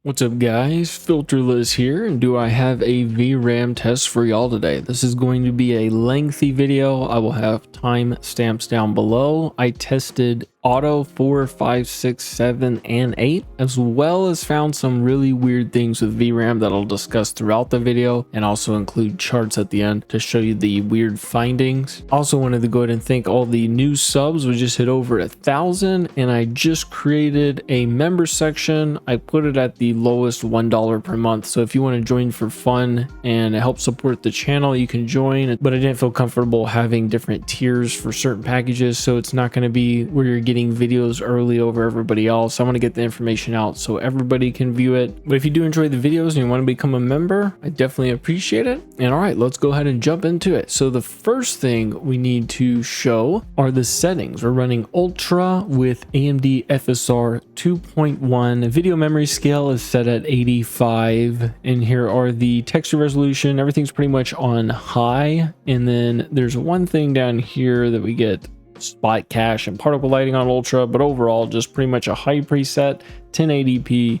What's up guys, Filterless here, and do I have a VRAM test for y'all today. This is going to be a lengthy video. I will have time stamps down below. I tested Auto 4, 5, 6, 7, and 8, as well as found some really weird things with VRAM that I'll discuss throughout the video, and also include charts at the end to show you the weird findings. Also wanted to go ahead and thank all the new subs. We just hit over 1,000, and I just created a member section. I put it at the lowest $1 per month, so if you want to join for fun and help support the channel, you can join. But I didn't feel comfortable having different tiers for certain packages, so it's not going to be where you're getting videos early over everybody else. I want to get the information out so everybody can view it. But if you do enjoy the videos and you want to become a member, I definitely appreciate it. And all right, let's go ahead and jump into it. So the first thing we need to show are the settings. We're running Ultra with AMD FSR 2.1. Video memory scale is set at 85, and here are the texture resolution. Everything's pretty much on high, and then there's one thing down here that we get spot cache and particle lighting on Ultra, but overall just pretty much a high preset 1080p.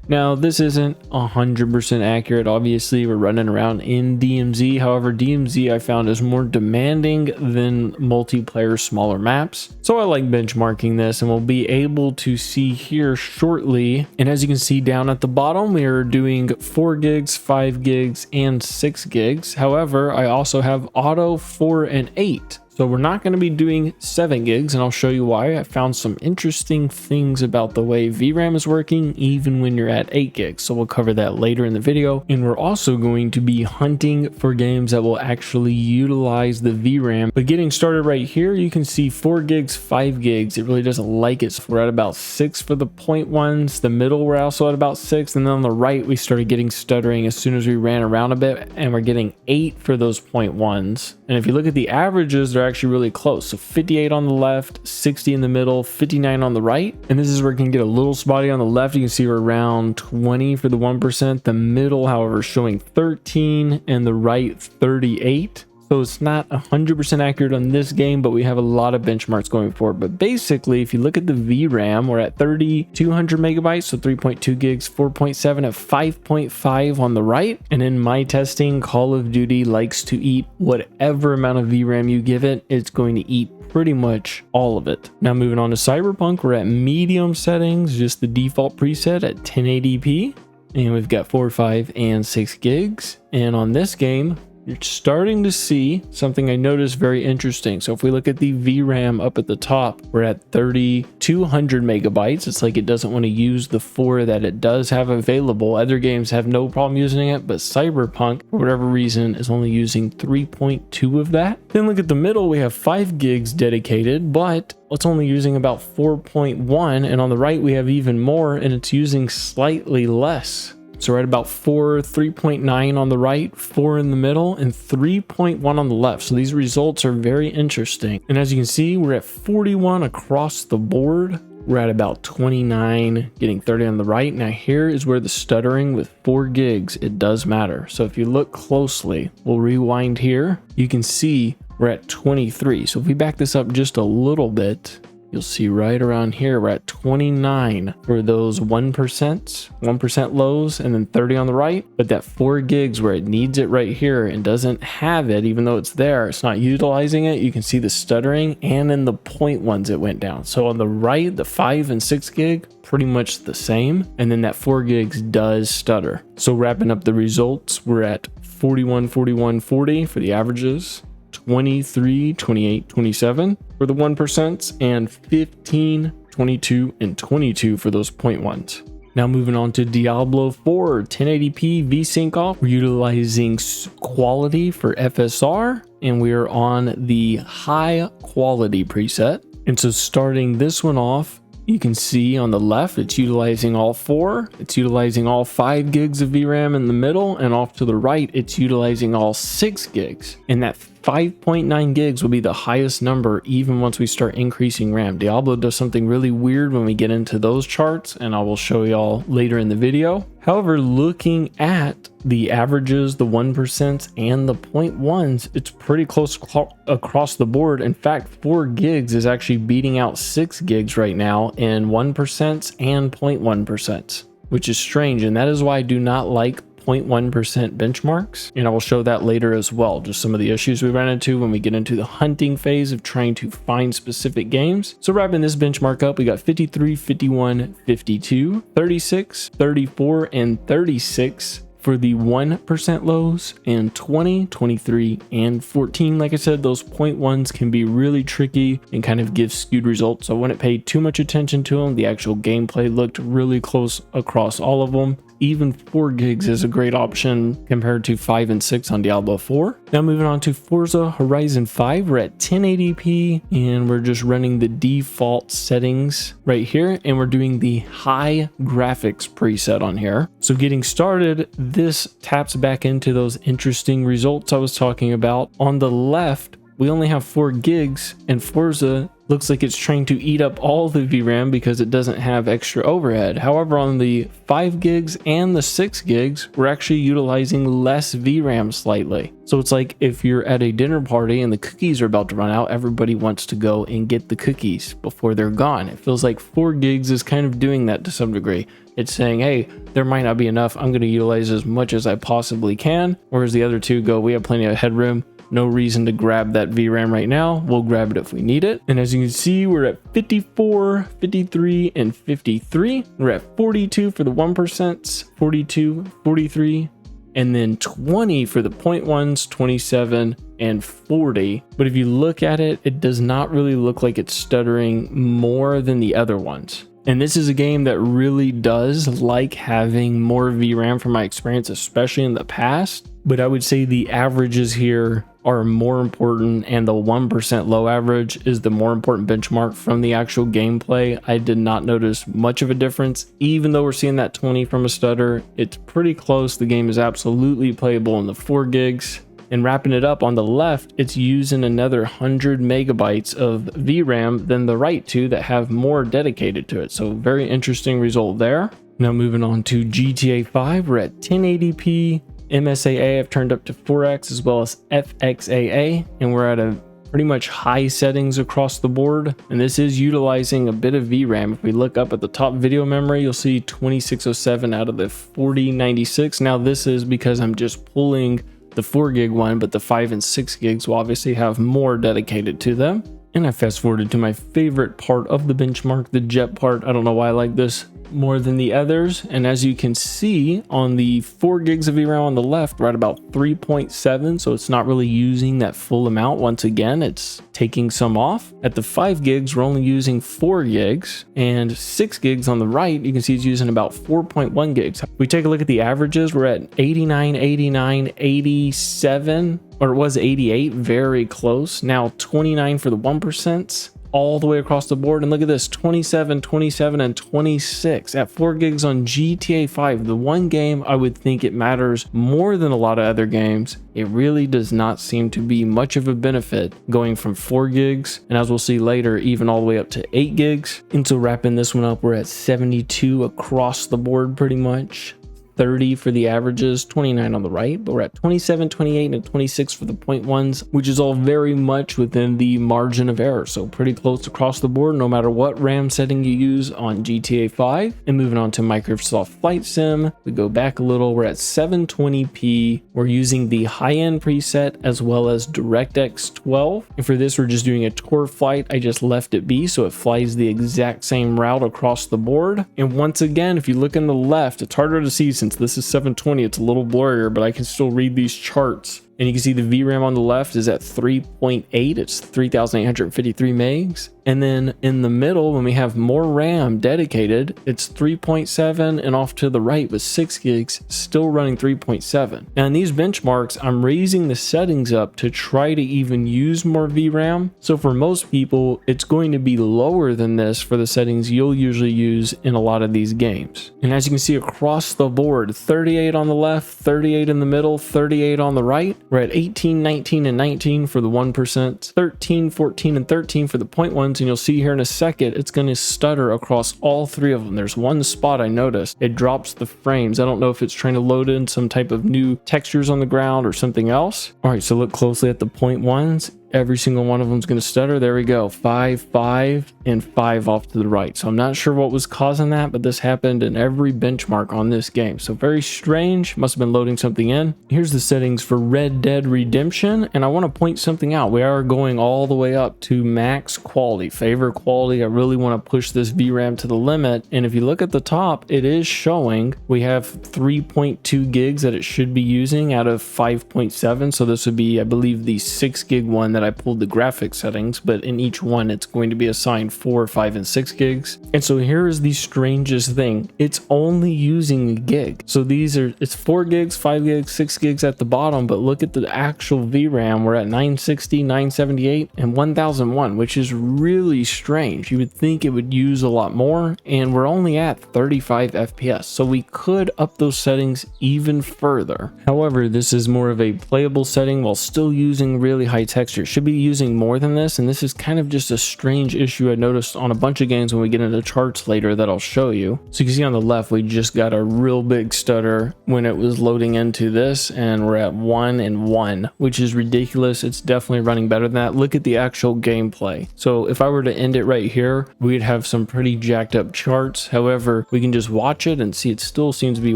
Now this isn't 100% accurate. Obviously we're running around in DMZ. However, DMZ I found is more demanding than multiplayer smaller maps, so I like benchmarking this, and we'll be able to see here shortly. And as you can see down at the bottom, we are doing 4 gigs, 5 gigs, and 6 gigs. However, I also have Auto 4 and 8. So we're not going to be doing 7 gigs, and I'll show you why. I found some interesting things about the way VRAM is working even when you're at 8 gigs. So we'll cover that later in the video. And we're also going to be hunting for games that will actually utilize the VRAM. But getting started right here, you can see 4 gigs, 5 gigs. It really doesn't like it. So we're at about 6 for the point ones. The middle, we're also at about 6. And then on the right, we started getting stuttering as soon as we ran around a bit, and we're getting 8 for those point ones. And if you look at the averages, they're actually really close. So 58 on the left, 60 in the middle, 59 on the right. And this is where it can get a little spotty. On the left, you can see we're around 20 for the 1%. The middle, however, is showing 13, and the right 38. So it's not 100% accurate on this game, but we have a lot of benchmarks going forward. But basically, if you look at the VRAM, we're at 3,200 megabytes, so 3.2 gigs, 4.7 at 5.5 on the right. And in my testing, Call of Duty likes to eat whatever amount of VRAM you give it, it's going to eat pretty much all of it. Now moving on to Cyberpunk, we're at medium settings, just the default preset at 1080p. And we've got 4, 5, and 6 gigs. And on this game, you're starting to see something I noticed very interesting. So if we look at the VRAM up at the top, we're at 3,200 megabytes. It's like it doesn't want to use the 4 that it does have available. Other games have no problem using it, but Cyberpunk, for whatever reason, is only using 3.2 of that. Then look at the middle, we have 5 gigs dedicated, but it's only using about 4.1. And on the right, we have even more, and it's using slightly less. So we're at about 4, 3.9 on the right, 4 in the middle, and 3.1 on the left. So these results are very interesting. And as you can see, we're at 41 across the board. We're at about 29, getting 30 on the right. Now here is where the stuttering with 4 gigs, it does matter. So if you look closely, we'll rewind here. You can see we're at 23. So if we back this up just a little bit, you'll see right around here, we're at 29 for those 1% lows, and then 30 on the right. But that 4 gigs where it needs it right here and doesn't have it, even though it's there, it's not utilizing it. You can see the stuttering, and in the point ones, it went down. So on the right, the 5 and 6 gig, pretty much the same. And then that 4 gigs does stutter. So wrapping up the results, we're at 41, 41, 40 for the averages. 23, 28, 27 for the 1%, and 15, 22, and 22 for those point ones. Now moving on to Diablo 4, 1080p VSync off. We're utilizing quality for FSR, and we are on the high quality preset. And so starting this one off, you can see on the left, it's utilizing all 4. It's utilizing all 5 gigs of VRAM in the middle, and off to the right, it's utilizing all 6 gigs. And that 5.9 gigs will be the highest number even once we start increasing RAM. Diablo does something really weird when we get into those charts, and I will show y'all later in the video. However, looking at the averages, the 1%, and the point ones, it's pretty close across the board. In fact, 4 gigs is actually beating out 6 gigs right now in 1% and 0.1%. which is strange. And that is why I do not like 0.1% benchmarks, and I will show that later as well, just some of the issues we ran into when we get into the hunting phase of trying to find specific games. So wrapping this benchmark up, we got 53, 51, 52, 36, 34, and 36 for the 1% lows, and 20, 23, and 14. Like I said, those 0.1s can be really tricky and kind of give skewed results, so I wouldn't pay too much attention to them. The actual gameplay looked really close across all of them. Even 4 gigs is a great option compared to 5 and 6 on Diablo 4. Now moving on to Forza Horizon 5, we're at 1080p and we're just running the default settings right here, and we're doing the high graphics preset on here. So getting started, this taps back into those interesting results I was talking about. On the left, we only have 4 gigs, and Forza looks like it's trying to eat up all the VRAM because it doesn't have extra overhead. However, on the 5 gigs and the 6 gigs, we're actually utilizing less VRAM slightly. So it's like if you're at a dinner party and the cookies are about to run out, everybody wants to go and get the cookies before they're gone. It feels like 4 gigs is kind of doing that to some degree. It's saying, hey, there might not be enough. I'm going to utilize as much as I possibly can. Whereas the other 2 go, we have plenty of headroom. No reason to grab that VRAM right now. We'll grab it if we need it. And as you can see, we're at 54, 53, and 53. We're at 42 for the 1%, 42, 43, and then 20 for the 0.1s, 27, and 40. But if you look at it, it does not really look like it's stuttering more than the other ones. And this is a game that really does like having more VRAM from my experience, especially in the past. But I would say the averages here are more important, and the 1% low average is the more important benchmark from the actual gameplay. I did not notice much of a difference, even though we're seeing that 20 from a stutter. It's pretty close. The game is absolutely playable in the 4 gigs. And wrapping it up on the left, it's using another 100 megabytes of VRAM than the right 2 that have more dedicated to it. So very interesting result there. Now moving on to GTA 5, we're at 1080p. MSAA I've turned up to 4x as well as FXAA, and we're at a pretty much high settings across the board. And this is utilizing a bit of VRAM. If we look up at the top video memory, you'll see 2607 out of the 4096. Now this is because I'm just pulling the 4 gig one, but the 5 and 6 gigs will obviously have more dedicated to them. And I fast forwarded to my favorite part of the benchmark, the jet part. I don't know why I like this more than the others. And as you can see on the 4 gigs of VRAM on the left, we're at about 3.7. So it's not really using that full amount. Once again, it's taking some off. At the 5 gigs, we're only using 4 gigs, and 6 gigs on the right, you can see it's using about 4.1 gigs. If we take a look at the averages, we're at 89, 89, 87, or it was 88, very close. Now 29 for the 1%. All the way across the board. And look at this, 27, 27, and 26 at 4 gigs on GTA 5. The one game I would think it matters more than a lot of other games. It really does not seem to be much of a benefit going from 4 gigs, and as we'll see later, even all the way up to 8 gigs. And so wrapping this one up, we're at 72 across the board pretty much. 30 for the averages, 29 on the right, but we're at 27, 28, and 26 for the 0.1s, which is all very much within the margin of error. So pretty close across the board, no matter what RAM setting you use on GTA 5. And moving on to Microsoft Flight Sim, we go back a little, we're at 720p. We're using the high-end preset as well as DirectX 12. And for this, we're just doing a tour flight. I just left it be, so it flies the exact same route across the board. And once again, if you look on the left, it's harder to see since this is 720, it's a little blurrier, but I can still read these charts. And you can see the VRAM on the left is at 3.8. It's 3,853 megs. And then in the middle, when we have more RAM dedicated, it's 3.7, and off to the right with 6 gigs, still running 3.7. Now in these benchmarks, I'm raising the settings up to try to even use more VRAM. So for most people, it's going to be lower than this for the settings you'll usually use in a lot of these games. And as you can see across the board, 38 on the left, 38 in the middle, 38 on the right. We're at 18, 19, and 19 for the 1%, 13, 14, and 13 for the 0.1s, and you'll see here in a second, it's going to stutter across all 3 of them. There's one spot I noticed, it drops the frames. I don't know if it's trying to load in some type of new textures on the ground or something else. All right, so look closely at the 0.1s. every single one of them is going to stutter. There we go. 5, 5, and 5 off to the right. So I'm not sure what was causing that, but this happened in every benchmark on this game. So very strange. Must have been loading something in. Here's the settings for Red Dead Redemption. And I want to point something out. We are going all the way up to max quality, favorite quality. I really want to push this VRAM to the limit. And if you look at the top, it is showing we have 3.2 gigs that it should be using out of 5.7. So this would be, I believe, the 6 gig one that I pulled the graphic settings, but in each one it's going to be assigned 4, 5, and 6 gigs. And so here is the strangest thing. It's only using a gig. So these are, it's 4 gigs, 5 gigs, 6 gigs at the bottom, but look at the actual VRAM. We're at 960, 978, and 1001, which is really strange. You would think it would use a lot more, and we're only at 35 FPS. So we could up those settings even further. However, this is more of a playable setting while still using really high texture. Should be using more than this, and this is kind of just a strange issue I noticed on a bunch of games when we get into charts later that I'll show you. So you can see on the left, we just got a real big stutter when it was loading into this, and we're at 1 and 1, which is ridiculous. It's definitely running better than that. Look at the actual gameplay. So if I were to end it right here, we'd have some pretty jacked up charts. However, we can just watch it and see it still seems to be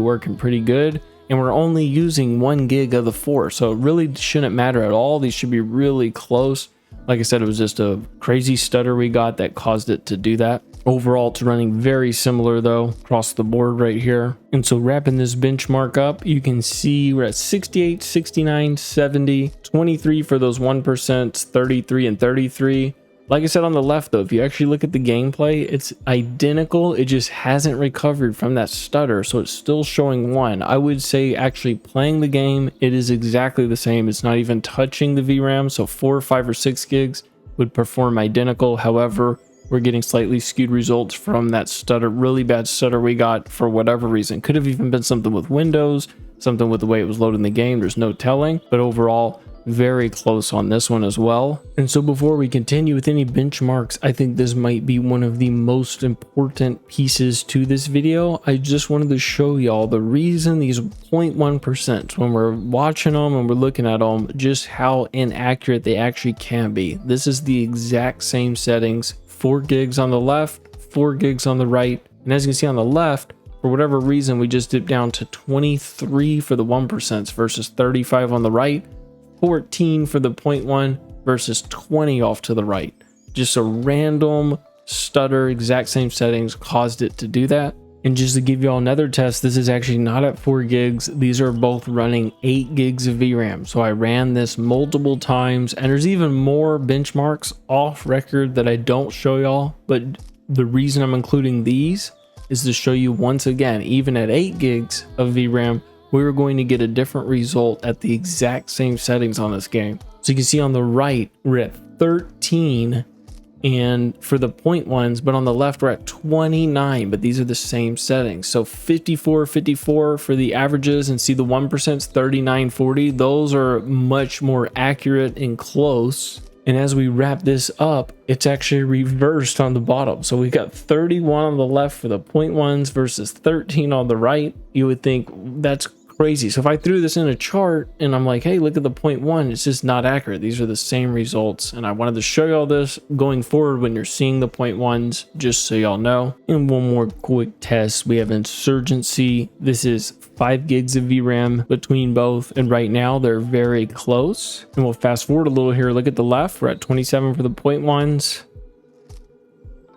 working pretty good. And we're only using 1 gig of the 4, so it really shouldn't matter at all. These should be really close. Like I said, it was just a crazy stutter we got that caused it to do that. Overall, it's running very similar though across the board right here. And so wrapping this benchmark up, you can see we're at 68, 69, 70, 23 for those 1%, 33 and 33. Like I said on the left though, if you actually look at the gameplay, it's identical. It just hasn't recovered from that stutter, so it's still showing 1. I would say actually playing the game, it is exactly the same. It's not even touching the VRAM, so 4, 5, or 6 gigs would perform identical. However, we're getting slightly skewed results from that stutter, really bad stutter we got for whatever reason. Could have even been something with Windows, something with the way it was loading the game. There's no telling, but overall, very close on this one as well. And so before we continue with any benchmarks, I think this might be one of the most important pieces to this video. I just wanted to show y'all the reason these 0.1%, when we're watching them and we're looking at them, just how inaccurate they actually can be. This is the exact same settings, 4 gigs on the left, 4 gigs on the right. And as you can see on the left, for whatever reason, we just dipped down to 23 for the 1% versus 35 on the right. 14 for the 0.1 versus 20 off to the right. Just a random stutter, exact same settings caused it to do that. And just to give you all another test, this is actually not at 4 gigs. These are both running 8 gigs of VRAM. So I ran this multiple times, and there's even more benchmarks off record that I don't show y'all. But the reason I'm including these is to show you once again, even at 8 gigs of VRAM, we were going to get a different result at the exact same settings on this game. So you can see on the right, we're at 13 and for the 0.1s, but on the left, we're at 29, but these are the same settings. So 54, 54 for the averages, and see the 1%'s 39, 40. Those are much more accurate and close. And as we wrap this up, it's actually reversed on the bottom. So we got 31 on the left for the 0.1s versus 13 on the right. You would think that's crazy. So if I threw this in a chart and I'm like, hey, look at the 0.1, it's just not accurate. These are the same results. And I wanted to show you all this going forward when you're seeing the 0.1s, just so y'all know. And one more quick test. We have Insurgency. This is 5 gigs of VRAM between both, and right now they're very close. And we'll fast forward a little here. Look at the left, we're at 27 for the 0.1s,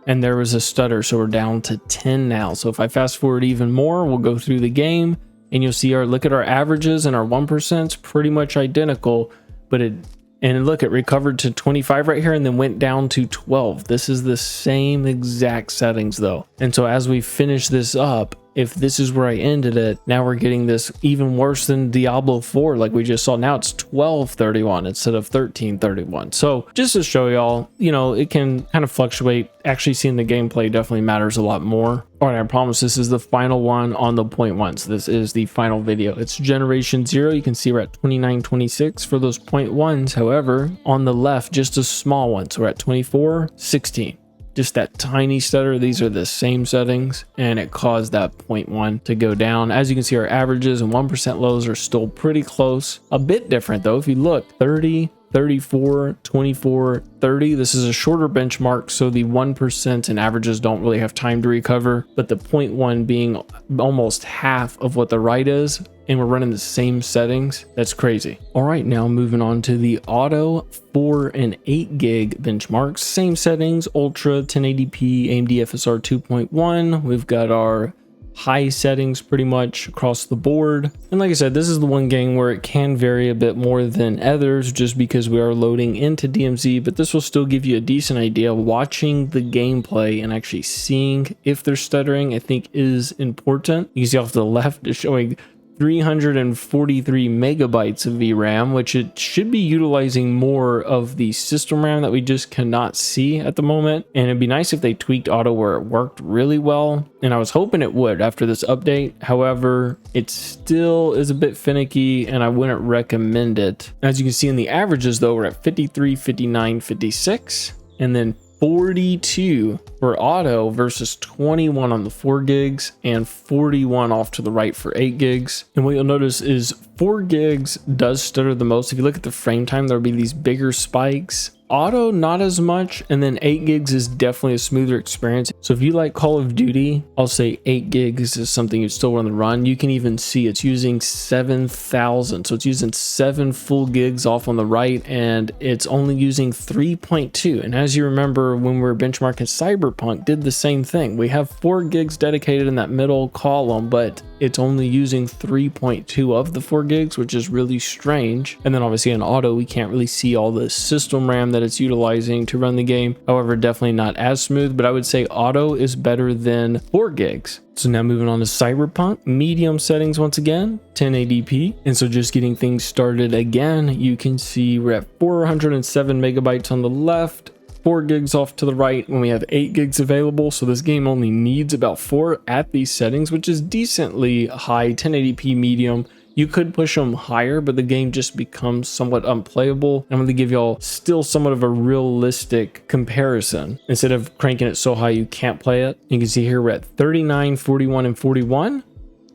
and there was a stutter, so we're down to 10 now. So if I fast forward even more, we'll go through the game and you'll see look at our averages, and our 1%'s pretty much identical, but look, it recovered to 25 right here and then went down to 12. This is the same exact settings though. And so as we finish this up, if this is where I ended it, now we're getting this even worse than Diablo 4 like we just saw. Now it's 1231 instead of 1331. So just to show y'all, you know, it can kind of fluctuate. Actually seeing the gameplay definitely matters a lot more. All right, I promise this is the final one on the 0.1s. This is the final video. It's generation 0. You can see we're at 2926 for those 0.1s. However, on the left, just a small one. So we're at 2416. Just that tiny stutter. These are the same settings, and it caused that 0.1 to go down. As you can see, our averages and 1% lows are still pretty close. A bit different though. If you look, 30, 34, 24, 30. This is a shorter benchmark, so the 1% and averages don't really have time to recover, but the 0.1 being almost half of what the right is, and we're running the same settings. That's crazy. All right, now moving on to the auto 4 and 8 gig benchmarks. Same settings, ultra, 1080p, AMD FSR 2.1. We've got our high settings pretty much across the board. And like I said, this is the one game where it can vary a bit more than others just because we are loading into DMZ, but this will still give you a decent idea. Watching the gameplay and actually seeing if they're stuttering, I think is important. You can see off to the left is showing 343 megabytes of VRAM, which it should be utilizing more of the system RAM that we just cannot see at the moment. And it'd be nice if they tweaked auto where it worked really well. And I was hoping it would after this update. However, it still is a bit finicky and I wouldn't recommend it. As you can see in the averages though, we're at 53, 59, 56, and then 42 for auto versus 21 on the 4 gigs and 41 off to the right for 8 gigs. And what you'll notice is 4 gigs does stutter the most. If you look at the frame time, there'll be these bigger spikes. Auto, not as much, and then 8 gigs is definitely a smoother experience. So if you like Call of Duty, I'll say 8 gigs is something you still want to run. You can even see it's using 7,000, so it's using 7 full gigs off on the right, and it's only using 3.2. And as you remember, when we were benchmarking Cyberpunk, did the same thing. We have 4 gigs dedicated in that middle column, but it's only using 3.2 of the 4 gigs, which is really strange. And then obviously in auto, we can't really see all the system RAM that it's utilizing to run the game. However, definitely not as smooth, but I would say auto is better than 4 gigs. So now moving on to Cyberpunk, medium settings once again, 1080p. And so just getting things started again, you can see we're at 407 megabytes on the left, 4 gigs off to the right when we have 8 gigs available. So this game only needs about 4 at these settings, which is decently high. 1080p medium. You could push them higher, but the game just becomes somewhat unplayable. I'm going to give y'all still somewhat of a realistic comparison. Instead of cranking it so high you can't play it, you can see here we're at 39, 41, and 41.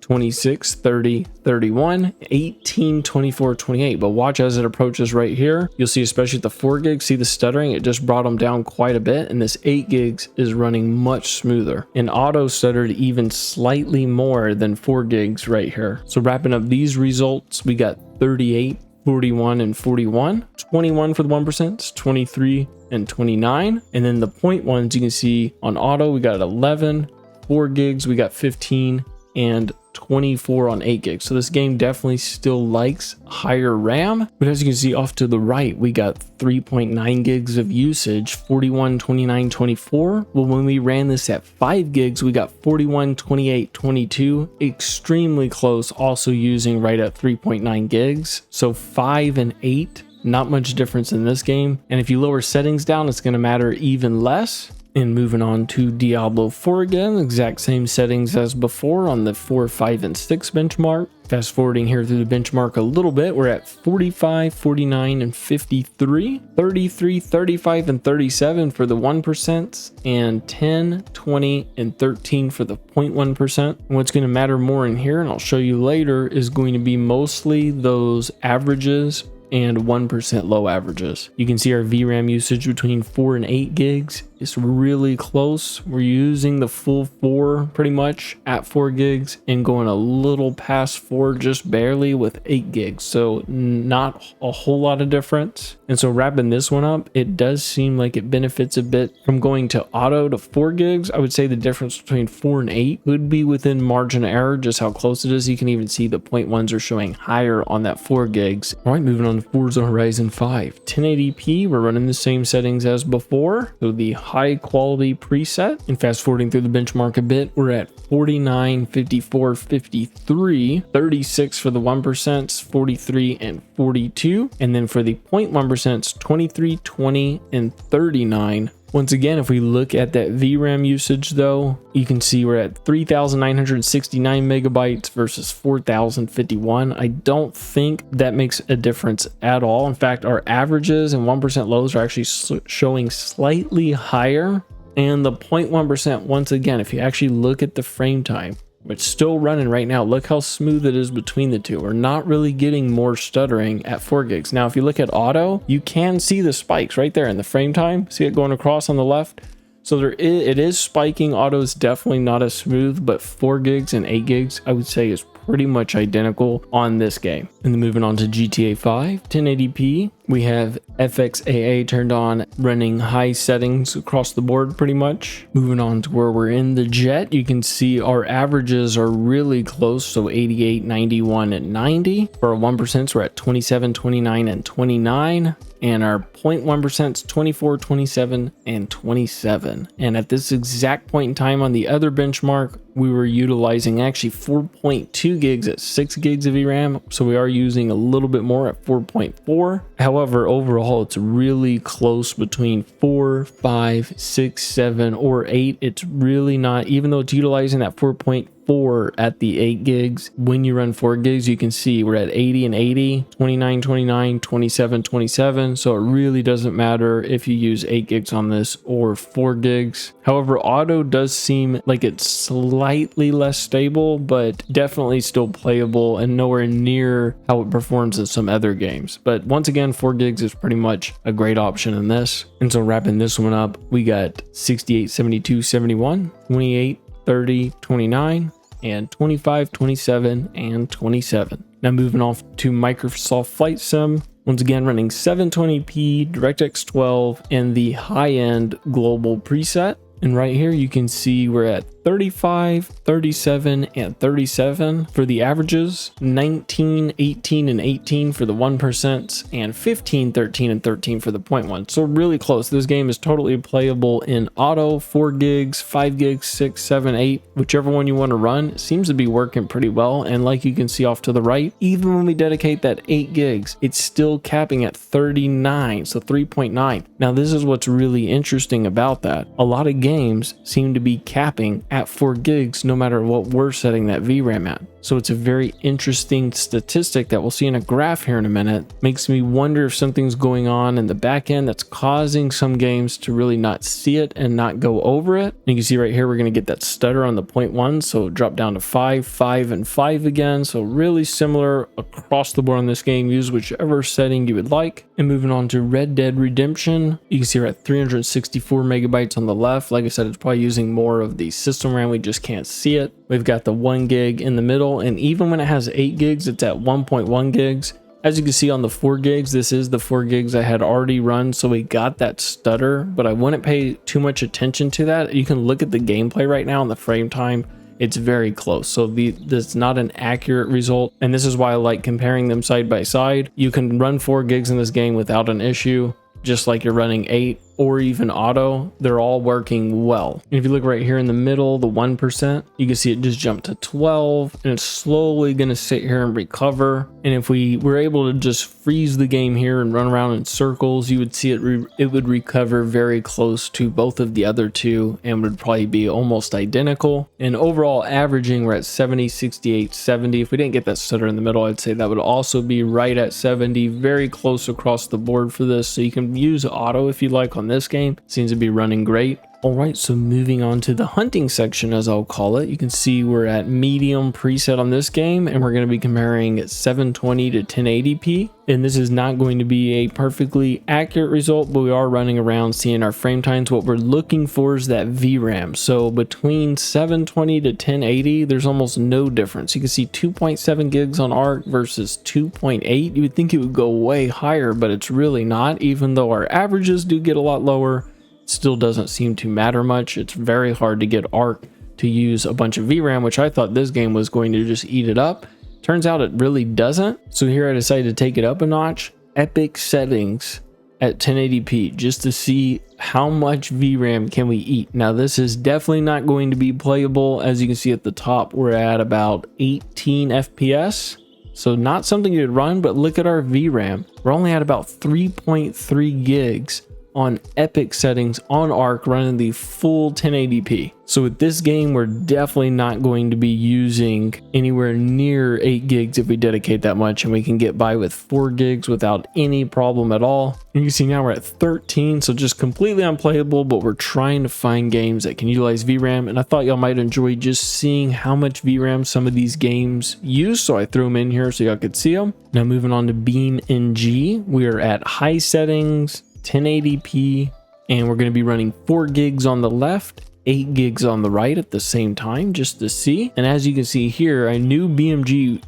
26, 30, 31, 18, 24, 28. But watch as it approaches right here. You'll see, especially at the 4 gigs, see the stuttering? It just brought them down quite a bit. And this 8 gigs is running much smoother. And auto stuttered even slightly more than 4 gigs right here. So wrapping up these results, we got 38, 41, and 41. 21 for the 1%, 23, and 29. And then the 0.1s you can see on auto, we got 11, 4 gigs, we got 15, and 24 on 8 gigs. So this game definitely still likes higher RAM, but as you can see off to the right, we got 3.9 gigs of usage, 41, 29, 24. Well, when we ran this at 5 gigs, we got 41, 28, 22, extremely close, also using right at 3.9 gigs. So 5 and 8, not much difference in this game. And if you lower settings down, it's going to matter even less. And moving on to Diablo 4 again, exact same settings as before on the 4, 5, and 6 benchmark. Fast forwarding here through the benchmark a little bit, we're at 45, 49, and 53, 33, 35, and 37 for the 1%, and 10, 20, and 13 for the 0.1%. And what's going to matter more in here, and I'll show you later, is going to be mostly those averages and 1% low averages. You can see our VRAM usage between 4 and 8 gigs is really close. We're using the full 4 pretty much at 4 gigs and going a little past 4 just barely with 8 gigs. So not a whole lot of difference. And so wrapping this one up, it does seem like it benefits a bit from going to auto to 4 gigs. I would say the difference between 4 and 8 could be within margin of error, just how close it is. You can even see the 0.1s are showing higher on that 4 gigs. All right, moving on to Forza Horizon 5. 1080p, we're running the same settings as before. So the high quality preset, and fast forwarding through the benchmark a bit, we're at 49, 54, 53, 36 for the 1%, 43, and 42. And then for the 0.1%, 23, 20, and 39. Once again, if we look at that VRAM usage though, you can see we're at 3,969 megabytes versus 4,051. I don't think that makes a difference at all. In fact, our averages and 1% lows are actually showing slightly higher. And the 0.1%, once again, if you actually look at the frame time, but still running right now. Look how smooth it is between the two. We're not really getting more stuttering at 4 gigs. Now, if you look at auto, you can see the spikes right there in the frame time. See it going across on the left? So it is spiking. Auto is definitely not as smooth, but 4 gigs and 8 gigs, I would say, is pretty much identical on this game. And then moving on to GTA 5, 1080p, we have FXAA turned on, running high settings across the board pretty much. Moving on to where we're in the jet, you can see our averages are really close, so 88, 91, and 90. For our 1%, we're at 27, 29, and 29. And our 0.1% is 24, 27, and 27. And at this exact point in time on the other benchmark, we were utilizing actually 4.2 gigs at 6 gigs of VRAM. So we are using a little bit more at 4.4. However, overall, it's really close between 4, 5, 6, 7, or 8. It's really not, even though it's utilizing that 4.4 at the 8 gigs. When you run 4 gigs, you can see we're at 80 and 80, 29, 29, 27, 27. So it really doesn't matter if you use 8 gigs on this or 4 gigs. However, auto does seem like it's slightly less stable, but definitely still playable and nowhere near how it performs in some other games. But once again, 4 gigs is pretty much a great option in this. And so wrapping this one up, we got 68, 72, 71, 28, 30, 29, and 25, 27, and 27. Now moving off to Microsoft Flight Sim, once again running 720p, DirectX 12, and the high-end global preset. And right here you can see we're at 35, 37, and 37 for the averages, 19, 18, and 18 for the 1%, and 15, 13, and 13 for the 0.1. So really close. This game is totally playable in auto, 4 gigs, 5 gigs, 6, 7, 8, whichever one you want to run. It seems to be working pretty well. And like you can see off to the right, even when we dedicate that 8 gigs, it's still capping at 39, so 3.9. Now this is what's really interesting about that. A lot of games seem to be capping at 4 gigs no matter what we're setting that VRAM at. So it's a very interesting statistic that we'll see in a graph here in a minute. Makes me wonder if something's going on in the back end that's causing some games to really not see it and not go over it. And you can see right here, we're going to get that stutter on the 0.1. So drop down to 5, 5, and 5 again. So really similar across the board on this game. Use whichever setting you would like. And moving on to Red Dead Redemption, you can see we're at 364 megabytes on the left. Like I said, it's probably using more of the system RAM. We just can't see it. We've got the 1 gig in the middle, and even when it has 8 gigs, it's at 1.1 gigs. As you can see on the 4 gigs, this is the 4 gigs I had already run, so we got that stutter, but I wouldn't pay too much attention to that. You can look at the gameplay right now and the frame time. It's very close, so that's not an accurate result, and this is why I like comparing them side by side. You can run 4 gigs in this game without an issue, just like you're running 8 or even auto. They're all working well. And if you look right here in the middle, the 1%, you can see it just jumped to 12, and it's slowly going to sit here and recover. And if we were able to just freeze the game here and run around in circles, you would see it would recover very close to both of the other two and would probably be almost identical. And overall averaging, we're at 70, 68, 70. If we didn't get that stutter in the middle, I'd say that would also be right at 70, very close across the board for this. So you can use auto if you like on this game. Seems to be running great. Alright, so moving on to the hunting section, as I'll call it, you can see we're at medium preset on this game, and we're going to be comparing 720 to 1080p. And this is not going to be a perfectly accurate result, but we are running around seeing our frame times. What we're looking for is that VRAM. So between 720 to 1080, there's almost no difference. You can see 2.7 gigs on ARC versus 2.8. You would think it would go way higher, but it's really not. Even though our averages do get a lot lower, still doesn't seem to matter much. It's very hard to get ARC to use a bunch of VRAM, which I thought this game was going to just eat it up. Turns out it really doesn't. So here I decided to take it up a notch. Epic settings at 1080p just to see how much VRAM can we eat. Now this is definitely not going to be playable. As you can see at the top, we're at about 18 FPS. So not something you'd run, but look at our VRAM. We're only at about 3.3 gigs on epic settings on ARC running the full 1080p. So with this game, we're definitely not going to be using anywhere near 8 gigs if we dedicate that much, and we can get by with 4 gigs without any problem at all. And you can see now we're at 13, so just completely unplayable, but we're trying to find games that can utilize VRAM, and I thought y'all might enjoy just seeing how much VRAM some of these games use, so I threw them in here so y'all could see them. Now moving on to BeamNG, we are at high settings, 1080p, and we're going to be running 4 gigs on the left, 8 gigs on the right at the same time, just to see. And as you can see here, I knew BeamNG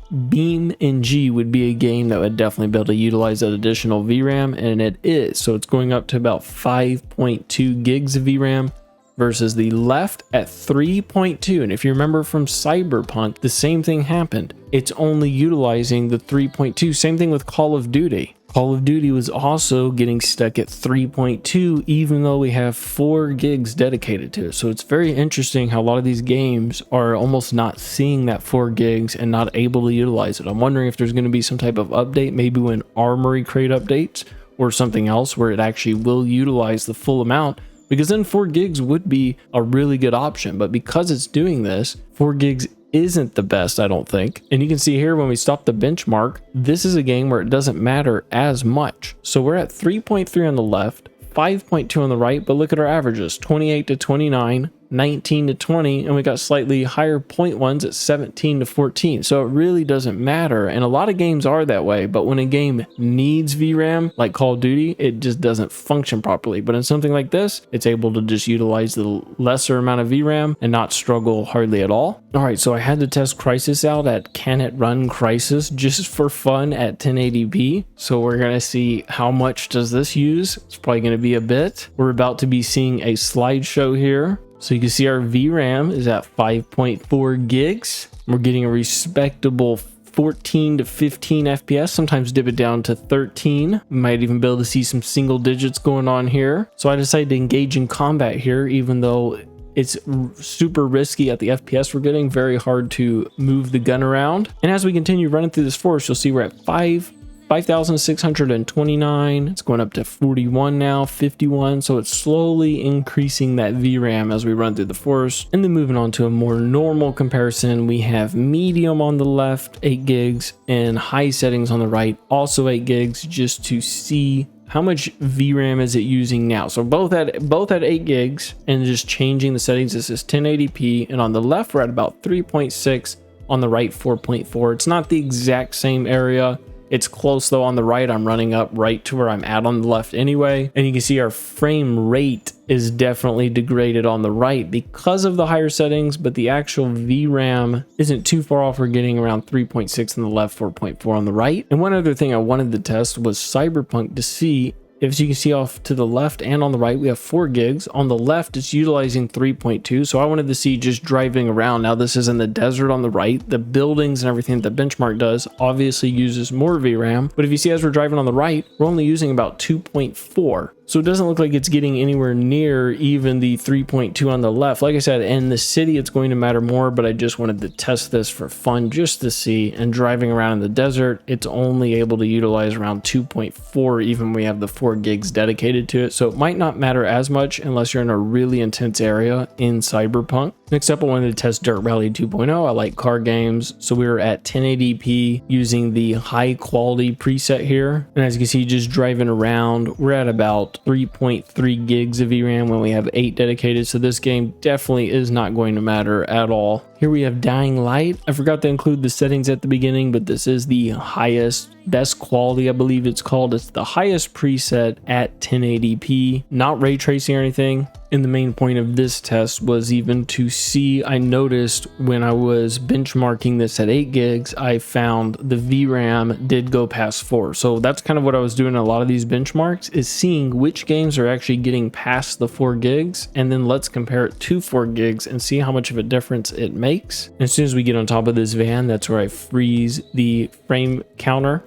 would be a game that would definitely be able to utilize that additional VRAM, and it is. So it's going up to about 5.2 gigs of VRAM versus the left at 3.2. And if you remember from Cyberpunk, the same thing happened. It's only utilizing the 3.2. Same thing with Call of Duty. Call of Duty was also getting stuck at 3.2, even though we have 4 gigs dedicated to it. So it's very interesting how a lot of these games are almost not seeing that 4 gigs and not able to utilize it. I'm wondering if there's going to be some type of update, maybe when Armory Crate updates or something else where it actually will utilize the full amount, because then 4 gigs would be a really good option. But because it's doing this, 4 gigs isn't the best, I don't think. And you can see here when we stop the benchmark, this is a game where it doesn't matter as much. So we're at 3.3 on the left, 5.2 on the right, but look at our averages, 28 to 29, 19 to 20, and we got slightly higher point ones at 17 to 14. So it really doesn't matter, and a lot of games are that way. But when a game needs VRAM, like Call of Duty, it just doesn't function properly. But in something like this, it's able to just utilize the lesser amount of VRAM and not struggle hardly at all. All right, so I had to test Crysis out at Can It Run Crysis just for fun at 1080p. So we're gonna see how much does this use. It's probably gonna be a bit. We're about to be seeing a slideshow here. So you can see our VRAM is at 5.4 gigs. We're getting a respectable 14 to 15 FPS, sometimes dip it down to 13. We might even be able to see some single digits going on here. So I decided to engage in combat here, even though it's super risky at the FPS we're getting, very hard to move the gun around. And as we continue running through this forest, you'll see we're at 5,629. It's going up to 41 now, 51. So it's slowly increasing that VRAM as we run through the forest. And then moving on to a more normal comparison, we have medium on the left, 8 gigs, and high settings on the right, also 8 gigs, just to see how much VRAM is it using now. So both at 8 gigs, and just changing the settings. This is 1080p, and on the left we're at about 3.6, on the right 4.4. It's not the exact same area. It's close though. On the right, I'm running up right to where I'm at on the left anyway. And you can see our frame rate is definitely degraded on the right because of the higher settings, but the actual VRAM isn't too far off. We're getting around 3.6 on the left, 4.4 on the right. And one other thing I wanted to test was Cyberpunk to see, as you can see off to the left and on the right, we have 4 gigs. On the left, it's utilizing 3.2. So I wanted to see just driving around. Now this is in the desert on the right. The buildings and everything that the benchmark does obviously uses more VRAM. But if you see as we're driving on the right, we're only using about 2.4. So it doesn't look like it's getting anywhere near even the 3.2 on the left. Like I said, in the city, it's going to matter more, but I just wanted to test this for fun just to see. And driving around in the desert, it's only able to utilize around 2.4, even when we have the 4 gigs dedicated to it. So it might not matter as much unless you're in a really intense area in Cyberpunk. Next up, I wanted to test Dirt Rally 2.0. I like car games, so we were at 1080p using the high quality preset here. And as you can see, just driving around, we're at about 3.3 gigs of VRAM when we have 8 dedicated. So this game definitely is not going to matter at all. Here we have Dying Light. I forgot to include the settings at the beginning, but this is the highest, best quality, I believe it's called. It's the highest preset at 1080p, not ray tracing or anything. And the main point of this test was even to see, I noticed when I was benchmarking this at 8 gigs, I found the VRAM did go past 4. So that's kind of what I was doing in a lot of these benchmarks, is seeing which games are actually getting past the 4 gigs. And then let's compare it to 4 gigs and see how much of a difference it makes. And as soon as we get on top of this van, that's where I freeze the frame counter.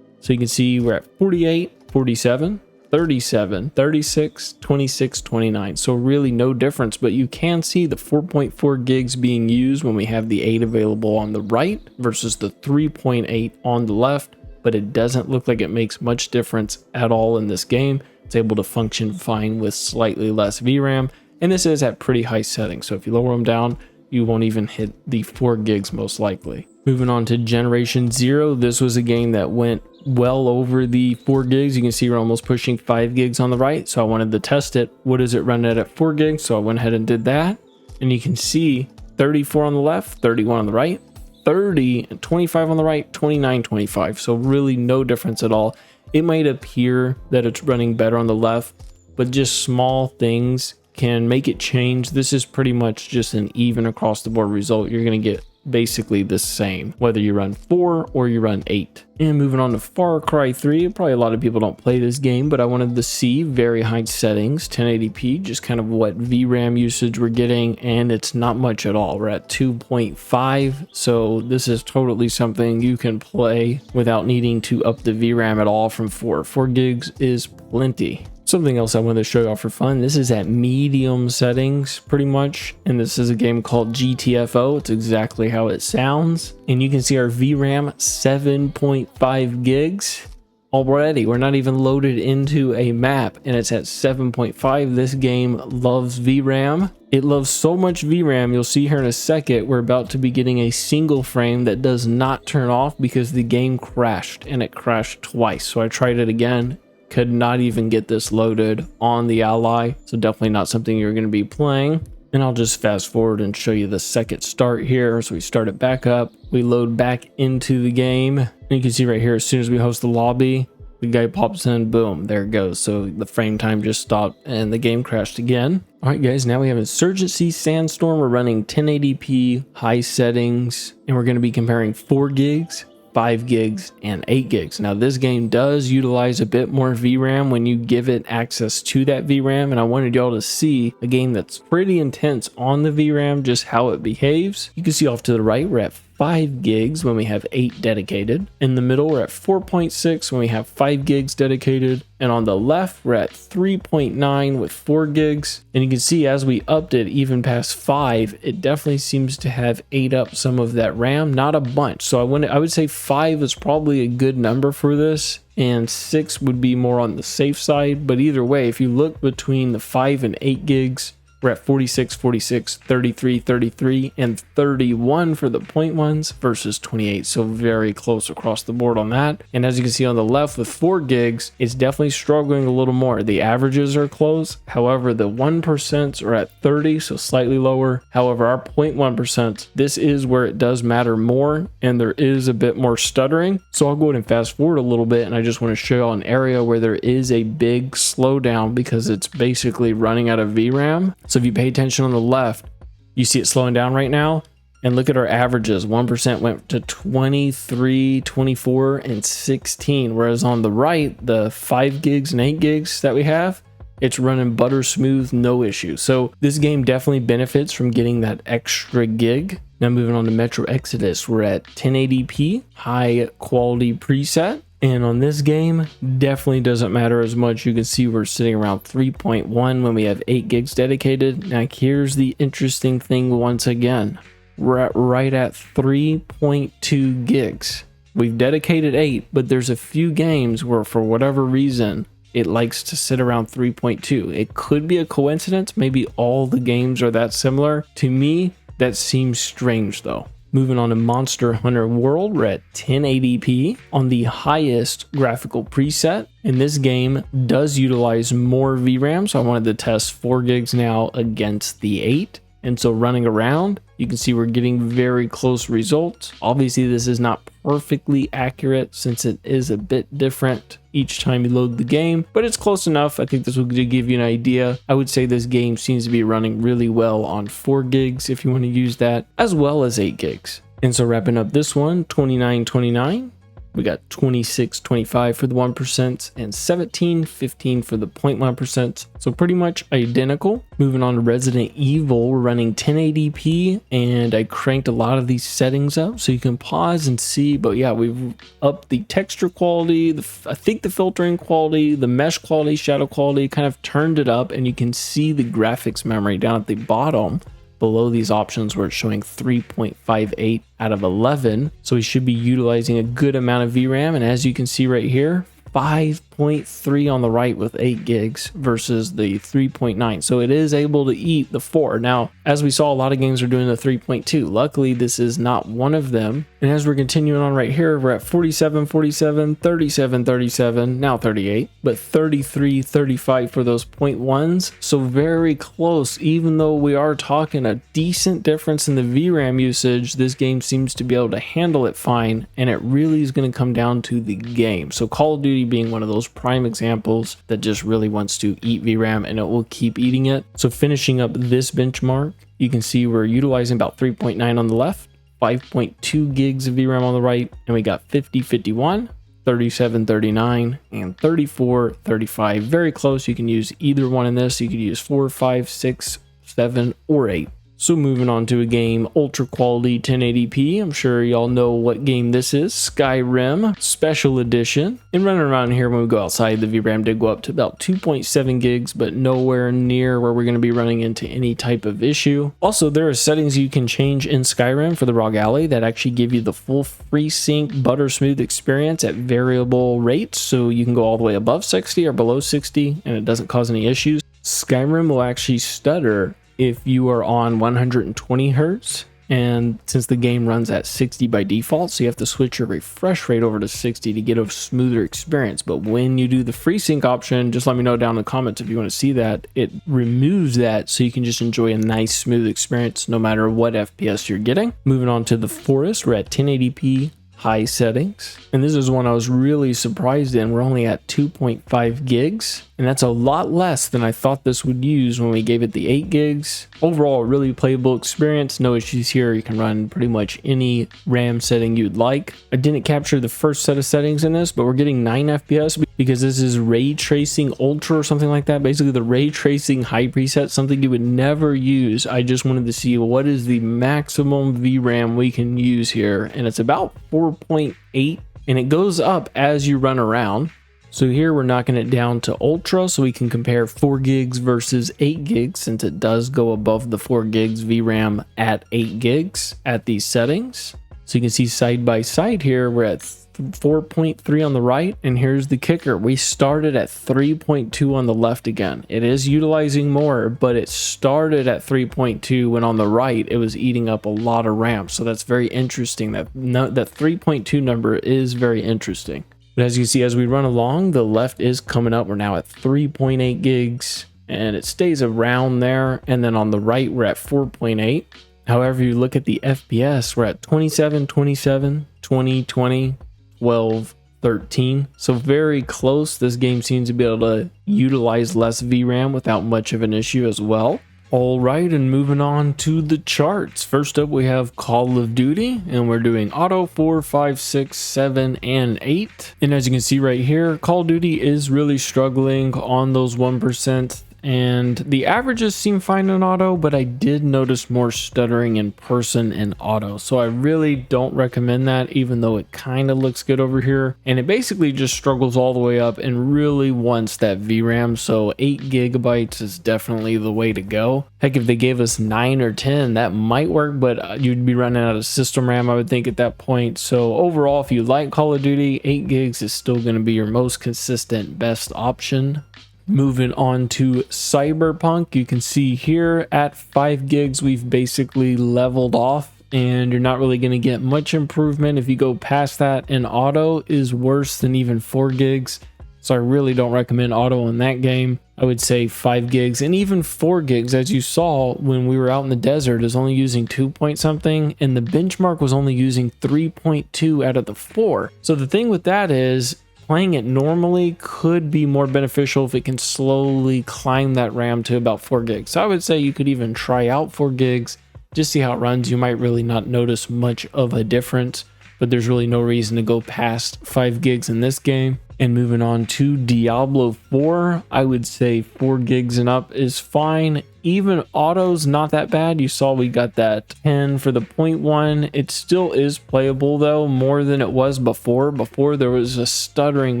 So you can see we're at 48, 47. 37, 36, 26, 29. So really no difference, but you can see the 4.4 gigs being used when we have the 8 available on the right versus the 3.8 on the left, but it doesn't look like it makes much difference at all in this game. it's able to function fine with slightly less VRAM. And this is at pretty high settings. So if you lower them down, you won't even hit the 4 gigs most likely. Moving on to Generation 0, this was a game that went well over the 4 gigs. You can see we're almost pushing 5 gigs on the right. So I wanted to test it. What does it run at 4 gigs? So I went ahead and did that. And you can see 34 on the left, 31 on the right, 30 and 25 on the right, 29, 25. So really no difference at all. It might appear that it's running better on the left, but just small things can make it change. This is pretty much just an even across the board result. You're going to get basically the same, whether you run 4 or you run 8. And moving on to Far Cry 3, probably a lot of people don't play this game, but I wanted to see very high settings, 1080p, just kind of what VRAM usage we're getting, and it's not much at all. We're at 2.5, so this is totally something you can play without needing to up the VRAM at all from 4. 4 gigs is plenty. Something else I wanted to show y'all for fun. This is at medium settings pretty much. And this is a game called GTFO. It's exactly how it sounds. And you can see our VRAM 7.5 gigs already. We're not even loaded into a map and it's at 7.5. This game loves VRAM. It loves so much VRAM. You'll see here in a second, we're about to be getting a single frame that does not turn off because the game crashed, and it crashed twice. So I tried it again. Could not even get this loaded on the Ally, so definitely not something you're going to be playing. And I'll just fast forward and show you the second start here. So we start it back up, we load back into the game, and you can see right here, as soon as we host the lobby, the guy pops in, boom, there it goes. So the frame time just stopped and the game crashed again. All right, guys, now we have Insurgency Sandstorm. We're running 1080p high settings, and we're going to be comparing 4 gigs, 5 gigs, and 8 gigs. Now this game does utilize a bit more VRAM when you give it access to that VRAM, and I wanted y'all to see a game that's pretty intense on the VRAM, just how it behaves. You can see off to the right, we're at 5 gigs when we have 8 dedicated. In the middle, we're at 4.6 when we have 5 gigs dedicated. And on the left, we're at 3.9 with 4 gigs. And you can see as we upped it even past 5, it definitely seems to have ate up some of that RAM, not a bunch. So I would say 5 is probably a good number for this, and 6 would be more on the safe side. But either way, if you look between the 5 and 8 gigs, we're at 46, 46, 33, 33, and 31 for the point ones versus 28. So very close across the board on that. And as you can see on the left with 4 gigs, it's definitely struggling a little more. The averages are close. However, the 1% are at 30, so slightly lower. However, our 0.1%, this is where it does matter more, and there is a bit more stuttering. So I'll go ahead and fast forward a little bit, and I just want to show you an area where there is a big slowdown because it's basically running out of VRAM. So if you pay attention on the left, you see it slowing down right now. And look at our averages. 1% went to 23, 24, and 16. Whereas on the right, the 5 gigs and 8 gigs that we have, it's running butter smooth, no issue. So this game definitely benefits from getting that extra gig. Now moving on to Metro Exodus, we're at 1080p, high quality preset. And on this game, definitely doesn't matter as much. You can see we're sitting around 3.1 when we have 8 gigs dedicated. Now here's the interesting thing once again. We're at right at 3.2 gigs. We've dedicated 8, but there's a few games where for whatever reason, it likes to sit around 3.2. It could be a coincidence. Maybe all the games are that similar. To me, that seems strange though. Moving on to Monster Hunter World, we're at 1080p on the highest graphical preset. And this game does utilize more VRAM, so I wanted to test 4 gigs now against the 8. And so running around, you can see we're getting very close results. Obviously, this is not perfectly accurate since it is a bit different each time you load the game, but it's close enough. I think this will give you an idea. I would say this game seems to be running really well on 4 gigs if you want to use that, as well as 8 gigs. And so wrapping up this one, 29.29. We got 26.25 for the 1% and 17.15 for the 0.1%. So pretty much identical. Moving on to Resident Evil, we're running 1080p and I cranked a lot of these settings up so you can pause and see. But yeah, we've upped the texture quality, I think the filtering quality, the mesh quality, shadow quality, kind of turned it up, and you can see the graphics memory down at the bottom below these options where it's showing 3.58 out of 11. So we should be utilizing a good amount of VRAM. And as you can see right here, 5 6.3 on the right with 8 gigs versus the 3.9. So it is able to eat the 4. Now, as we saw, a lot of games are doing the 3.2. Luckily, this is not one of them. And as we're continuing on right here, we're at 47, 47, 37, 37, now 38, but 33, 35 for those 0.1s. So very close. Even though we are talking a decent difference in the VRAM usage, this game seems to be able to handle it fine, and it really is going to come down to the game. So Call of Duty being one of those prime examples that just really wants to eat VRAM, and it will keep eating it. So finishing up this benchmark, you can see we're utilizing about 3.9 on the left, 5.2 gigs of VRAM on the right, and we got 50, 51, 37, 39, and 34, 35. Very close. You can use either one in this. You could use 4, 5, 6, 7, or 8. So moving on to a game, ultra quality 1080p. I'm sure y'all know what game this is. Skyrim Special Edition. And running around here when we go outside, the VRAM did go up to about 2.7 gigs, but nowhere near where we're going to be running into any type of issue. Also, there are settings you can change in Skyrim for the ROG Ally that actually give you the full FreeSync butter smooth experience at variable rates. So you can go all the way above 60 or below 60 and it doesn't cause any issues. Skyrim will actually stutter if you are on 120 hertz, and since the game runs at 60 by default, so you have to switch your refresh rate over to 60 to get a smoother experience. But when you do the FreeSync option, just let me know down in the comments if you want to see that. It removes that so you can just enjoy a nice smooth experience no matter what FPS you're getting. Moving on to the Forest, we're at 1080p high settings, and this is one I was really surprised in. We're only at 2.5 gigs, and that's a lot less than I thought this would use when we gave it the 8 gigs. Overall, a really playable experience, no issues here. You can run pretty much any RAM setting you'd like. I didn't capture the first set of settings in this, but we're getting 9 FPS because this is ray tracing ultra or something like that. Basically the ray tracing high preset, something you would never use. I just wanted to see what is the maximum VRAM we can use here, and it's about 4.8, and it goes up as you run around. So here we're knocking it down to ultra so we can compare 4 gigs versus 8 gigs, since it does go above the 4 gigs VRAM at 8 gigs at these settings. So you can see side by side here, we're at 4.3 on the right, and here's the kicker. We started at 3.2 on the left again. It is utilizing more, but it started at 3.2 when on the right it was eating up a lot of RAM. So that's very interesting. That 3.2 number is very interesting. But as you see, as we run along, the left is coming up. We're now at 3.8 gigs, and it stays around there. And then on the right, we're at 4.8. However, you look at the FPS, we're at 27, 27, 20, 20, 12, 13. So very close. This game seems to be able to utilize less VRAM without much of an issue as well. All right, and moving on to the charts. First up, we have Call of Duty, and we're doing auto 4, 5, 6, 7, and 8. And as you can see right here, Call of Duty is really struggling on those 1%. And the averages seem fine in auto, but I did notice more stuttering in person in auto. So I really don't recommend that, even though it kind of looks good over here. And it basically just struggles all the way up and really wants that VRAM. So 8 gigabytes is definitely the way to go. Heck, if they gave us 9 or 10, that might work, but you'd be running out of system RAM, I would think, at that point. So overall, if you like Call of Duty, 8 gigs is still going to be your most consistent, best option. Moving on to Cyberpunk, you can see here at 5 gigs, we've basically leveled off, and you're not really going to get much improvement. If you go past that, and auto is worse than even 4 gigs. So I really don't recommend auto in that game. I would say 5 gigs, and even 4 gigs, as you saw when we were out in the desert, is only using 2 point something, and the benchmark was only using 3.2 out of the 4. So the thing with that is, playing it normally could be more beneficial if it can slowly climb that RAM to about 4 gigs. So I would say you could even try out 4 gigs, just see how it runs. You might really not notice much of a difference, but there's really no reason to go past 5 gigs in this game. And moving on to Diablo 4, I would say 4 gigs and up is fine. Even auto's not that bad. You saw we got that 10 for the 0.1. It still is playable though, more than it was before. Before there was a stuttering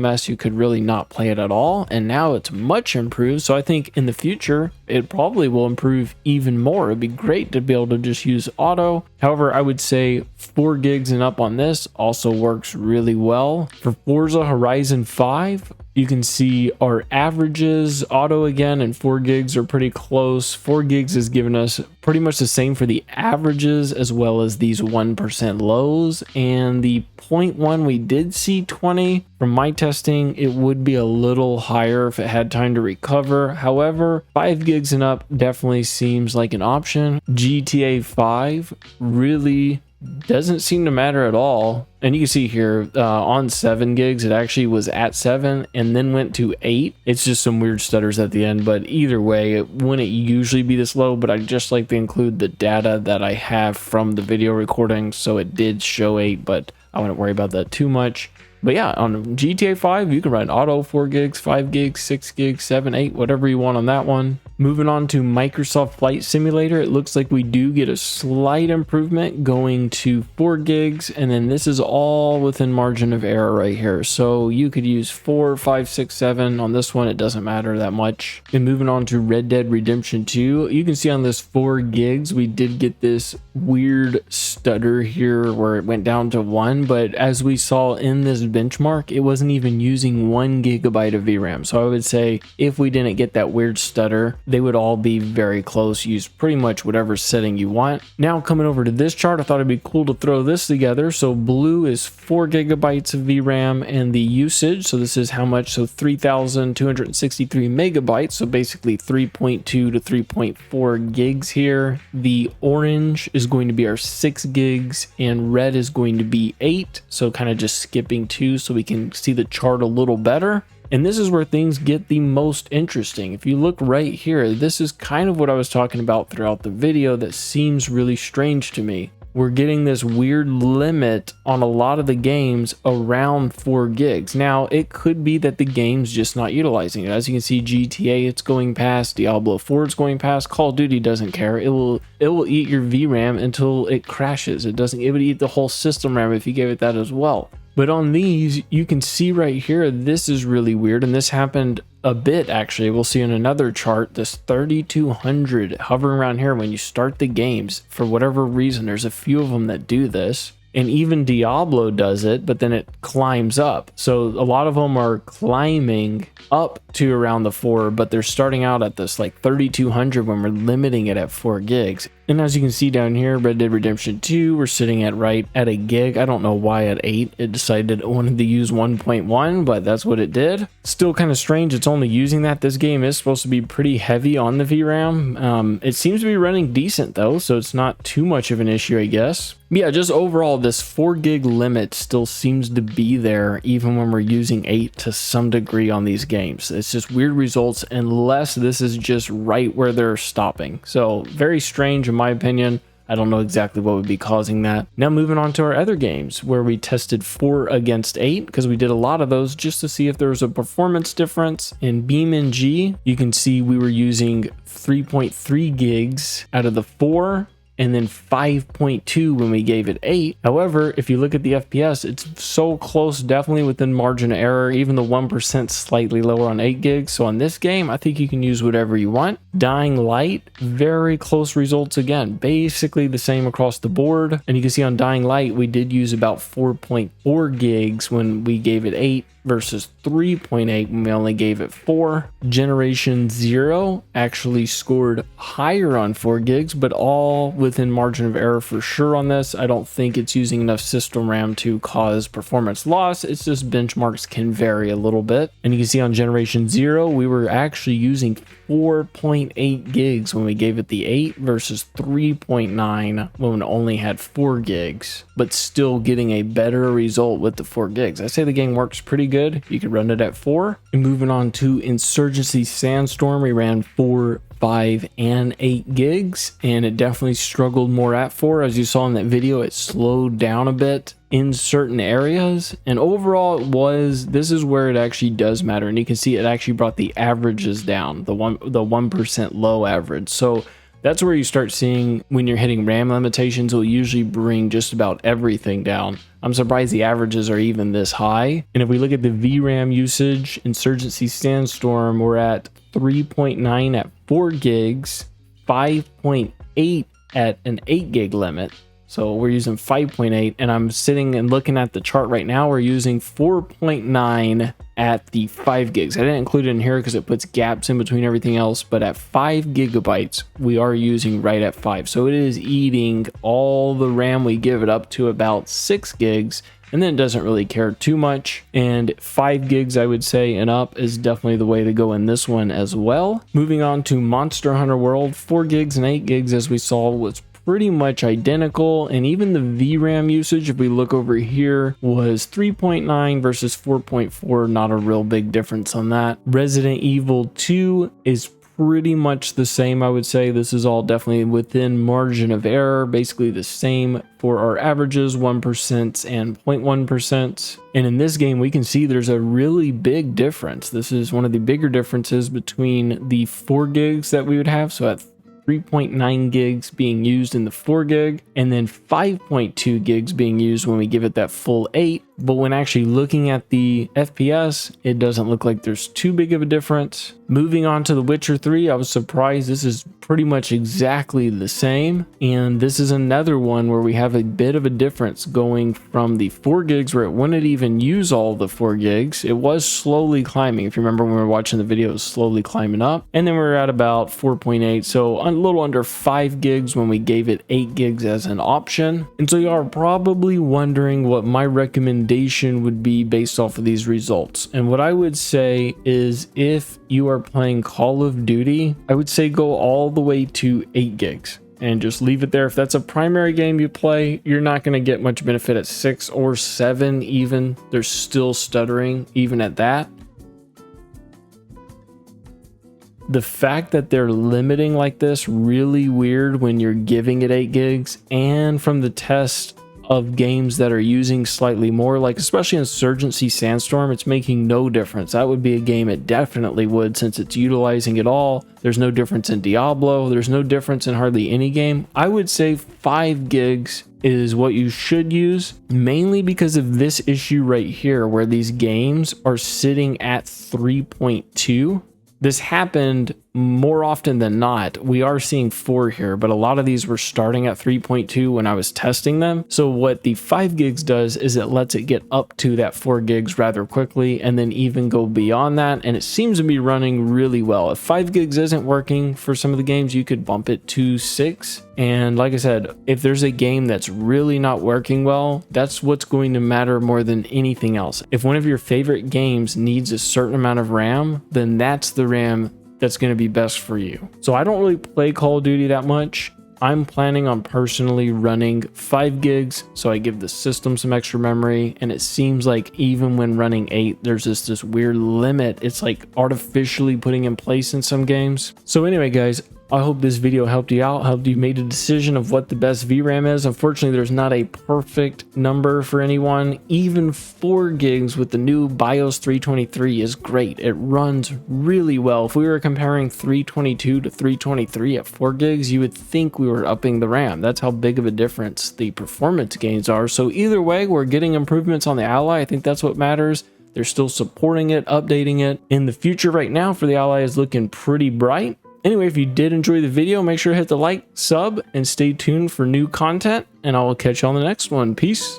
mess, you could really not play it at all, and now it's much improved. So I think in the future it probably will improve even more. It'd be great to be able to just use auto. However, I would say 4 gigs and up on this also works really well. For Forza Horizon 5, You can see our averages, auto again, and 4 gigs are pretty close. 4 gigs is giving us pretty much the same for the averages as well as these 1% lows. And the 0.1, we did see 20. From my testing, it would be a little higher if it had time to recover. However, 5 gigs and up definitely seems like an option. GTA 5 really doesn't seem to matter at all. And you can see here on 7 gigs, it actually was at 7 and then went to 8. It's just some weird stutters at the end, but either way, it wouldn't usually be this low, but I just like to include the data that I have from the video recording. So it did show 8, but I wouldn't worry about that too much. But yeah, on GTA 5, you can run auto 4 gigs, 5 gigs, 6 gigs, 7, 8, whatever you want on that one. Moving on to Microsoft Flight Simulator, it looks like we do get a slight improvement going to 4 gigs, and then this is all within margin of error right here. So you could use 4, 5, 6, 7. On this one, it doesn't matter that much. And moving on to Red Dead Redemption 2, you can see on this 4 gigs, we did get this weird stutter here where it went down to 1, but as we saw in this benchmark, it wasn't even using 1 gigabyte of VRAM. So I would say if we didn't get that weird stutter, they would all be very close. Use pretty much whatever setting you want. Now coming over to this chart, I thought it'd be cool to throw this together. So blue is 4 gigabytes of VRAM and the usage. So this is how much? So 3,263 megabytes. So basically 3.2 to 3.4 gigs here. The orange is going to be our 6 gigs and red is going to be 8. So kind of just skipping 2 so we can see the chart a little better. And this is where things get the most interesting. If you look right here, this is kind of what I was talking about throughout the video that seems really strange to me. We're getting this weird limit on a lot of the games around 4 gigs. Now, it could be that the game's just not utilizing it. As you can see, GTA, it's going past, Diablo 4 is going past, Call of Duty doesn't care. It will eat your VRAM until it crashes. It would eat the whole system RAM if you gave it that as well. But on these, you can see right here, this is really weird. And this happened a bit, actually. We'll see in another chart, this 3200 hovering around here when you start the games. For whatever reason, there's a few of them that do this. And even Diablo does it, but then it climbs up. So a lot of them are climbing up to around the 4, but they're starting out at this like 3200 when we're limiting it at 4 gigs. And as you can see down here, Red Dead Redemption 2, we're sitting at right at a gig. I don't know why at 8 it decided it wanted to use 1.1, but that's what it did. Still kind of strange it's only using that. This game is supposed to be pretty heavy on the VRAM. It seems to be running decent though, so it's not too much of an issue, I guess. Yeah, just overall, this 4 gig limit still seems to be there even when we're using 8 to some degree on these games. It's just weird results unless this is just right where they're stopping. So very strange in my opinion. I don't know exactly what would be causing that. Now moving on to our other games where we tested 4 against 8 because we did a lot of those just to see if there was a performance difference. In BeamNG, you can see we were using 3.3 gigs out of the 4. And then 5.2 when we gave it 8. However, if you look at the FPS, it's so close, definitely within margin of error. Even the 1% slightly lower on 8 gigs. So on this game, I think you can use whatever you want. Dying Light, very close results again. Basically the same across the board. And you can see on Dying Light, we did use about 4.4 gigs when we gave it 8. Versus 3.8 when we only gave it 4. Generation 0 actually scored higher on 4 gigs, but all within margin of error for sure on this. I don't think it's using enough system RAM to cause performance loss. It's just benchmarks can vary a little bit. And you can see on Generation 0, we were actually using 4.8 gigs when we gave it the 8 versus 3.9 when it only had 4 gigs, but still getting a better result with the 4 gigs. I say the game works pretty good. You could run it at 4. And moving on to Insurgency Sandstorm, we ran 4, 5, and 8 gigs, and it definitely struggled more at 4. As you saw in that video, it slowed down a bit in certain areas, and overall this is where it actually does matter. And you can see it actually brought the averages down, the 1% low average. So that's where you start seeing when you're hitting RAM limitations, it'll usually bring just about everything down. I'm surprised the averages are even this high. And if we look at the VRAM usage, Insurgency Sandstorm, we're at 3.9 at 4 gigs, 5.8 at an 8 gig limit. So we're using 5.8, and I'm sitting and looking at the chart right now. We're using 4.9 at the 5 gigs. I didn't include it in here because it puts gaps in between everything else, but at 5 gigabytes, we are using right at 5. So it is eating all the RAM we give it up to about 6 gigs, and then it doesn't really care too much. And 5 gigs, I would say, and up is definitely the way to go in this one as well. Moving on to Monster Hunter World, 4 gigs and 8 gigs, as we saw, was pretty much identical, and even the VRAM usage, if we look over here, was 3.9 versus 4.4. Not a real big difference on that. Resident Evil 2 is pretty much the same, I would say. This is all definitely within margin of error, basically the same for our averages, 1% and 0.1%. And in this game, we can see there's a really big difference. This is one of the bigger differences between the 4 gigs that we would have. So at 3.9 gigs being used in the 4 gig, and then 5.2 gigs being used when we give it that full 8. But when actually looking at the FPS, it doesn't look like there's too big of a difference. Moving on to The Witcher 3, I was surprised. This is pretty much exactly the same. And this is another one where we have a bit of a difference going from the 4 gigs where it wouldn't even use all the 4 gigs. It was slowly climbing. If you remember when we were watching the video, it was slowly climbing up. And then we were at about 4.8. So a little under 5 gigs when we gave it 8 gigs as an option. And so you are probably wondering what my recommendation would be based off of these results. And what I would say is, if you are playing Call of Duty, I would say go all the way to 8 gigs and just leave it there. If that's a primary game you play, you're not going to get much benefit at 6 or 7 even. There's still stuttering even at that. The fact that they're limiting like this, really weird when you're giving it 8 gigs. And from the test of games that are using slightly more, like especially Insurgency Sandstorm, it's making no difference. That would be a game it definitely would, since it's utilizing it all. There's no difference in Diablo. There's no difference in hardly any game. I would say 5 gigs is what you should use, mainly because of this issue right here, where these games are sitting at 3.2. This happened more often than not. We are seeing 4 here, but a lot of these were starting at 3.2 when I was testing them. So what the 5 gigs does is it lets it get up to that 4 gigs rather quickly, and then even go beyond that. And it seems to be running really well. If 5 gigs isn't working for some of the games, you could bump it to 6. And like I said, if there's a game that's really not working well, that's what's going to matter more than anything else. If one of your favorite games needs a certain amount of RAM, then that's the RAM that's going to be best for you. So I don't really play Call of Duty that much. I'm planning on personally running 5 gigs, so I give the system some extra memory, and it seems like even when running 8, there's this weird limit. It's like artificially putting in place in some games. So anyway, guys, I hope this video helped you out, helped you make a decision of what the best VRAM is. Unfortunately, there's not a perfect number for anyone. Even 4 gigs with the new BIOS 323 is great. It runs really well. If we were comparing 322 to 323 at 4 gigs, you would think we were upping the RAM. That's how big of a difference the performance gains are. So either way, we're getting improvements on the Ally. I think that's what matters. They're still supporting it, updating it. In the future right now for the Ally is looking pretty bright. Anyway, if you did enjoy the video, make sure to hit the like, sub, and stay tuned for new content, and I will catch you on the next one. Peace.